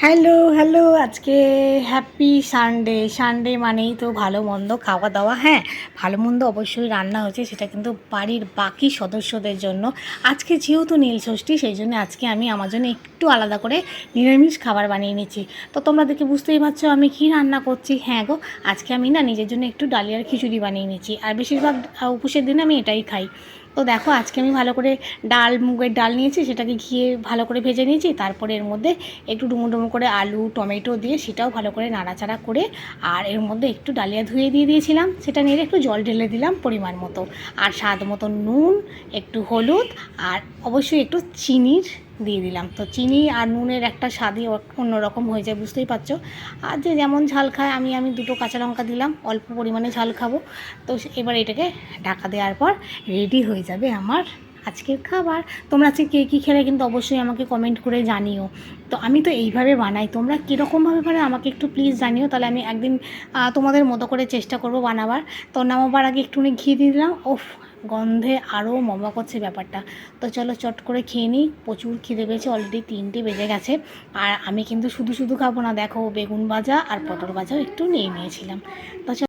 Hello hello, আজকে happy Sunday. Sunday মানেই তো ভালো মন্দ খাওয়া দাওয়া। হ্যাঁ, ভালো মন্দ অবশ্যই রান্না হয়েছে, সেটা কিন্তু বাড়ির বাকি সদস্যদের জন্য। আজকে যেহেতু নীল ষষ্ঠী, সেই জন্য আজকে আমি আমার জন্য একটু আলাদা করে নিরামিষ খাবার বানিয়ে নিচ্ছি। তো তোমরা দেখে বুঝতেই পারছো আমি কি রান্না করছি। হ্যাঁ গো, আজকে আমি না নিজের জন্য একটু ডালিয়ার খিচুড়ি বানিয়ে নিচ্ছি। আর বেশিরভাগ উপোসের দিনে আমি এটাই খাই। তো দেখো, আজকে আমি ভালো করে মুগের ডাল নিয়েছি, সেটাকে ঘিয়ে ভালো করে ভেজে নিয়েছি। তারপরে এর মধ্যে একটু ডুমো ডুমো করে আলু টমেটো দিয়ে সেটাও ভালো করে নাড়াচাড়া করে, আর এর মধ্যে একটু ডালিয়া ধুয়ে দিয়ে দিয়েছিলাম, সেটা নিয়ে একটু জল ঢেলে দিলাম পরিমাণ মতো, আর স্বাদ মতো নুন, একটু হলুদ, আর অবশ্যই একটু চিনির দিয়ে দিলাম। তো চিনি আর নুনের একটা স্বাদই অন্যরকম হয়ে যায়, বুঝতেই পারছো। আর যে যেমন ঝাল খায়, আমি দুটো কাঁচা লঙ্কা দিলাম, অল্প পরিমাণে ঝাল খাবো। তো এবার এটাকে ঢাকা দেওয়ার পর রেডি হয়ে যাবে আমার আজকের খাবার। তোমরা আজকে কে কী খেলে কিন্তু অবশ্যই আমাকে কমেন্ট করে জানিও। তো আমি তো এইভাবে বানাই, তোমরা কীরকমভাবে বানাও আমাকে একটু প্লিজ জানিও, তাহলে আমি একদিন তোমাদের মতো করে চেষ্টা করব বানাবার। তো নামাবার আগে একটুখানি ঘি দিয়ে দিলাম। ওফ, গন্ধে আরও মমা করছে ব্যাপারটা। তো চলো চট করে খেয়ে নিই, প্রচুর খিদে পেয়েছে, অলরেডি 3টে বেজে গেছে। আর আমি কিন্তু শুধু শুধু খাবো না, দেখো বেগুন ভাজা আর পটল ভাজাও একটু নিয়ে নিয়েছিলাম। তো